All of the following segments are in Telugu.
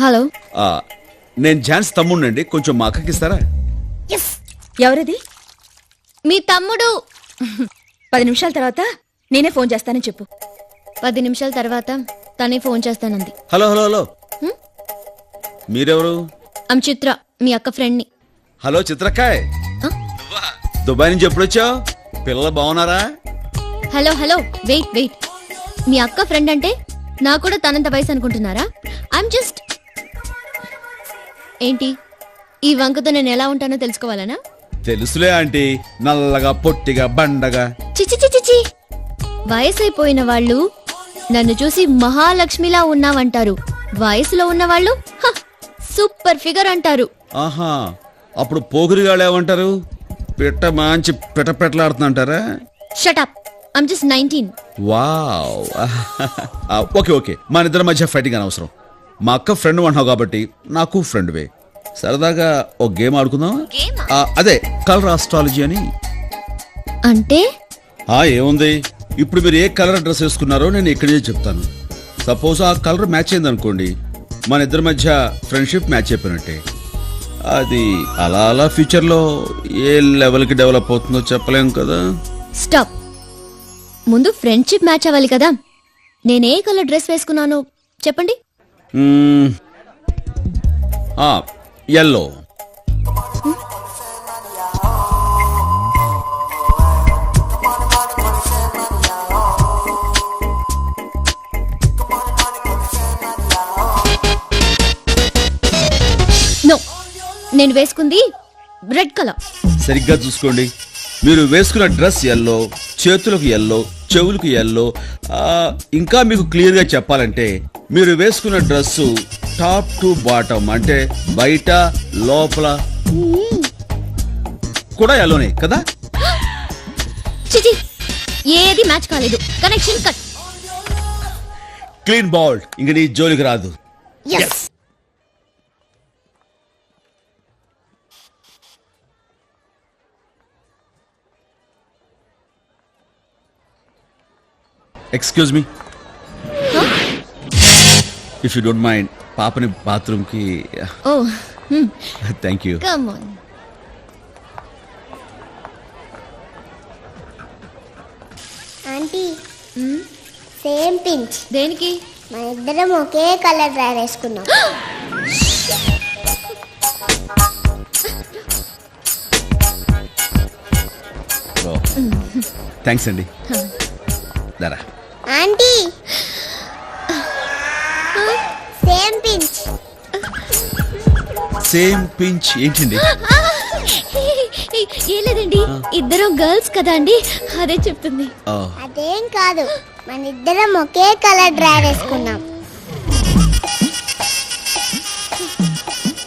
హలో. నేను ఝాన్స్ తమ్ముడినండి, కొంచెం మా అక్కకి ఇస్తారా? ఎవరిది? మీ తమ్ముడు. 10 నిమిషాల తర్వాత నేనే ఫోన్ చేస్తానని చెప్పు. 10 నిమిషాల తర్వాత తనే ఫోన్ చేస్తానంది. హలో హలో హలో, మీరెవరు? చిత్ర, మీ అక్క ఫ్రెండ్ ని. హలో చిత్రకాయ్, దుబాయ్ నుంచి ఎప్పుడు వచ్చావు? పిల్లలు బాగున్నారా? Hello hello, wait wait. మీ అక్క ఫ్రెండ్ అంటే నాకు కూడా తనంత వయసు అనుకుంటున్నారా? I'm just. ఏంటి ఈ వంకతో నేను ఎలా ఉంటానో తెలుసుకోవాలనా? తెలుసులే ఆంటీ, నల్లగా పొట్టిగా బండగా. చిచి చిచి చి. వయసైపోయిన వాళ్ళు నన్ను చూసి మహాలక్ష్మిలా ఉన్నావంటారు. వయసులో ఉన్నవాళ్ళు సూపర్ ఫిగర్ అంటారు. ఆహా, అప్పుడు పోగురిగాళ్ళు ఏమంటారు? పిట్ట మంచి పిటపెట్లాడుతుంటారా? Shut up, I'm just 19. Wow. Okay okay, మన ఇద్దరి మధ్య ఫైటింగ్ అనవసరం. మా అక్క ఫ్రెండ్ అంటున్నావు కాబట్టి నాకు ఫ్రెండ్ వే. సరదాగా ఒక గేమ్ ఆడుకుందాం. అదే కలర్ ఆస్ట్రాలజీ అని. అంటే ఏముంది, ఇప్పుడు మీరు ఏ కలర్ డ్రెస్ వేసుకున్నారో నేను ఇక్కడే చెప్తాను. సపోజ్ ఆ కలర్ మ్యాచ్ అయింది అనుకోండి, మన ఇద్దరి మధ్య ఫ్రెండ్షిప్ మ్యాచ్ అయిపోయినట్టే. అది అలా అలా ఫ్యూచర్లో ఏ లెవెల్కి డెవలప్ అవుతుందో చెప్పలేం కదా. స్టాప్. ముందు ఫ్రెండ్షిప్ మ్యాచ్ అవ్వాలి కదా. నేనే కలర్ డ్రెస్ వేసుకున్నాను చెప్పండి. ఎల్లో. నో, నేను వేసుకుంది రెడ్ కలర్. సరిగ్గా చూసుకోండి, మీరు వేసుకున్న డ్రెస్ ఎల్లో, చేతులకు ఎల్లో, చెవులకు ఎల్లో. ఇంకా మీకు క్లియర్గా చెప్పాలంటే మీరు వేసుకున్న డ్రెస్సు టాప్ టు బాటమ్ అంటే బయట లోపల కూడా ఎల్లోనే కదా. చిచి, ఏది మ్యాచ్ కాలేదు. Connection cut. క్లీన్ బాల్, ఇంక నీ జోలికి రాదు. yes. Excuse me, if you don't mind, పాపని బాత్రూమ్కి. ఓ, thank you. Come on. Aunty, same pinch. దేనికి? మన ఇద్దరం ఒకే కలర్ డ్రెస్ వేసుకున్నాం. థ్యాంక్స్ అండి. దరా aunty, same pinch. Same pinch ఏంటండి? ఏం లేదండి, ఇద్దరం గర్ల్స్ కదా అండి, అదే చెప్తుంది. అదేం కాదు, మన ఇద్దరం ఒకే కలర్ డ్రెస్ వేసుకున్నాం.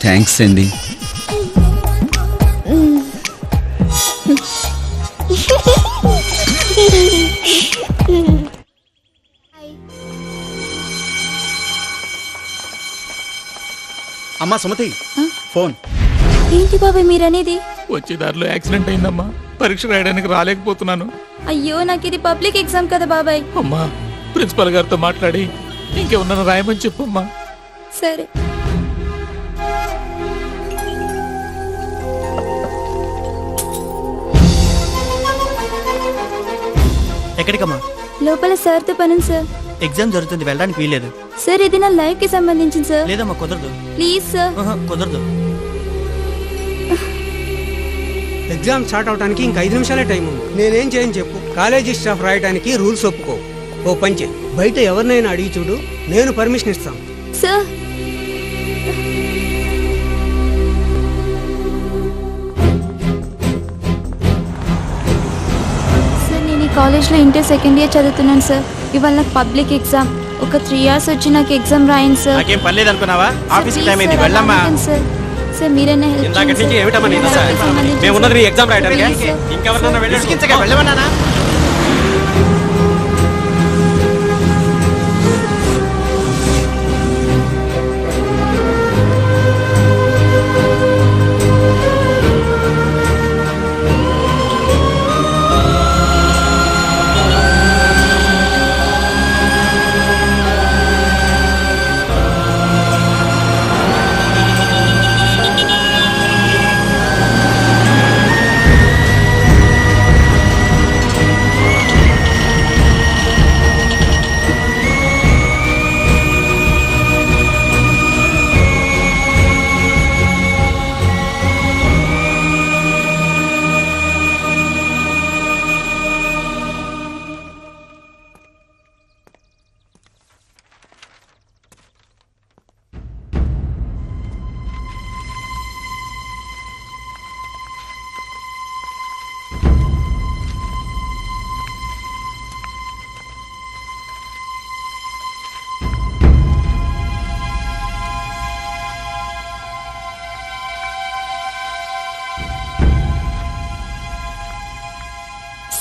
థ్యాంక్స్ అండి. అమ్మా సుమతి, ఫోన్. ఏంటి బాబాయ్ మీరనేది? వచ్చే దారిలో యాక్సిడెంట్ అయిందమ్మా, పరీక్ష రాయడానికి రాలేకపోతున్నాను. అయ్యో, నాకు ఇది పబ్లిక్ ఎగ్జామ్ కదా బాబాయ్. అమ్మా, ప్రిన్సిపల్ గారితో మాట్లాడి ఇంకేమన్నా రాయమని చెప్పమ్మా. సరే. ఎక్కడికమ్మా? లోపల సార్తో పనుంది సార్. ఎగ్జామ్ జరుగుతుంది, వెళ్ళడానికి వీలేదు. సార్, ఇది నా లైఫ్ కి సంబంధించింది సార్. లేదమ్మా, కుదరదు. Please sir. కుదరదు. ఎగ్జామ్ స్టార్ట్ అవడానికి ఇంక 5 నిమిషాలే టైం ఉంది. నేనేం చేయని చెప్పు. కాలేజీ స్టాఫ్ రాయడానికి రూల్స్ ఒప్పుకో. ఓ పంచే, బయట ఎవరినైనా అడిగి చూడు, నేను పర్మిషన్ ఇస్తాను. సార్, నేను ఈ కాలేజ్లో ఇంటర్ సెకండ్ ఇయర్ చదువుతున్నాను సార్. ఇవాళ నాకు పబ్లిక్ ఎగ్జామ్. ఒక 3 hours వచ్చి నాకు ఎగ్జామ్ రాయండి సార్. నాకేం పర్లేదు అనుకున్నావా? ఆఫీస్ టైం అయింది, వెళ్ళమ్మా. సార్, సార్ మీరైనా హెల్ప్ ఇందాక నుంచి చేయండి ఏమిటమ్మా నీ దశ? మేము ఉన్నది నీ ఎగ్జామ్ రాయడానికి. ఇంకెవరినైనా వెళ్ళమన్నా.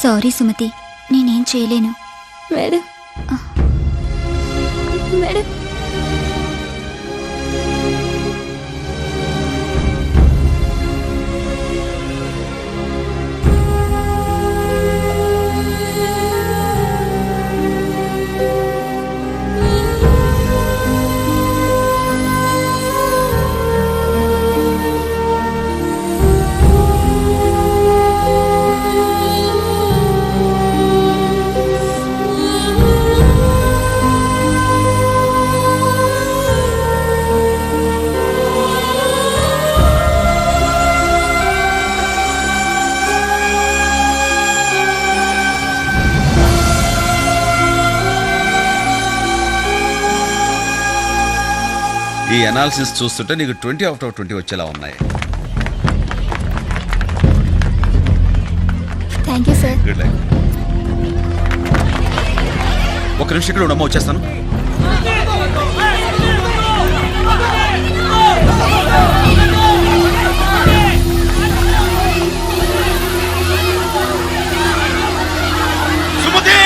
సారీ సుమతి, నేనేం చేయలేను. మేడం మేడం ఈ అనాలిసిస్ చూస్తుంటే నీకు 20/20 వచ్చేలా ఉన్నాయి. Thank you sir. Good luck. ఒక నిమిషం ఇక్కడ ఉండమ్మా, వచ్చేస్తాను. సుమతి!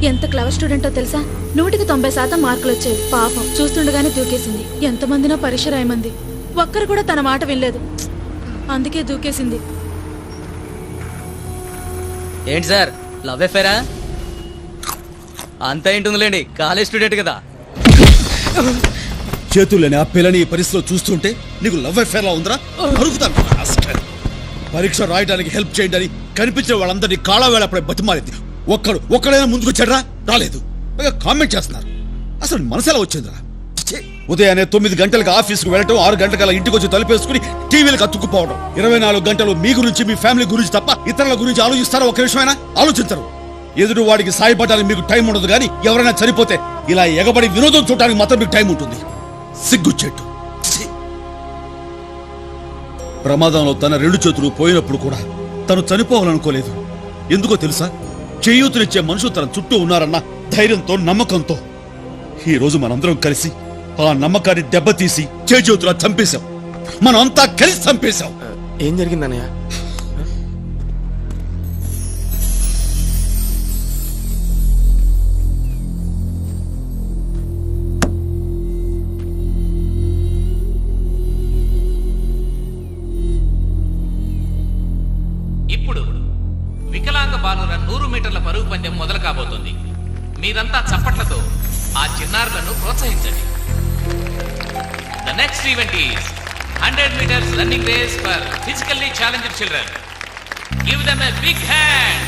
ఎంత క్లవర్ స్టూడెంటో తెలుసా? 100% మార్కులు వచ్చాయి. పాపం చూస్తుండగానే దూకేసింది. ఎంతమందినో పరీక్ష రాయమంది, ఒక్కరు కూడా తన మాట వినలేదు. అందుకే దూకేసింది. ఏంటి సార్, లవ్ ఎఫైరా? అంతా ఏంటుందిలేండి, కాలేజ్ స్టూడెంట్ కదా. చేతుల్లోని ఆ పిల్లని ఈ పరిస్థితిలో చూస్తుంటే నీకు లవ్ అఫేర్ లా ఉందిరా? అరుగుతాను. పరీక్ష రాయడానికి హెల్ప్ చేయండి అని కనిపించిన వాళ్ళందరినీ కాళ్ళవేళ బతిమాలింది. ఒక్కడైనా ముందుకు వచ్చాడరా? రాలేదు. కామెంట్ చేస్తున్నారు. అసలు మనసు ఎలా వచ్చిందిరా? ఉదయాన్నే 9 గంటలకు ఆఫీస్కి వెళ్ళటం, 6 గంటల ఇంటికి వచ్చి తలుపేసుకుని టీవీలకు అతుక్కుపోవడం. 24 గంటలు మీ గురించి మీ ఫ్యామిలీ గురించి తప్ప ఇతరుల గురించి ఆలోచిస్తారా? ఒక విషయమైనా ఆలోచించరు. ఎదురు వాడికి సాయపడడానికి మీకు టైం ఉండదు, కానీ ఎవరైనా చనిపోతే ఇలా ఎగబడి వినోదం చూడడానికి మాత్రం మీకు టైం ఉంటుంది. సిగ్గుచెట్టు. ప్రమాదంలో తన 2 చేతులు పోయినప్పుడు కూడా తను చనిపోవాలనుకోలేదు. ఎందుకో తెలుసా? చేయూతునిచ్చే మనుషులు తన చుట్టూ ఉన్నారన్న ధైర్యంతో, నమ్మకంతో. ఈ రోజు మనందరం కలిసి ఆ నమ్మకాన్ని దెబ్బతీసి చేయూతులా చంపేశాం. మనం అంతా కలిసి చంపేశాం. ఏం జరిగిందన్నయ్య? ఇప్పుడు వికలాంగ బాలుర 100 మీటర్ల పరుగు పందెం మొదలు కాబోతుంది. మీరంతా చప్పట్లతో ఆ చిన్నారులను ప్రోత్సహించండి. The next event is 100 meters running race for physically challenged children. Give them a big hand.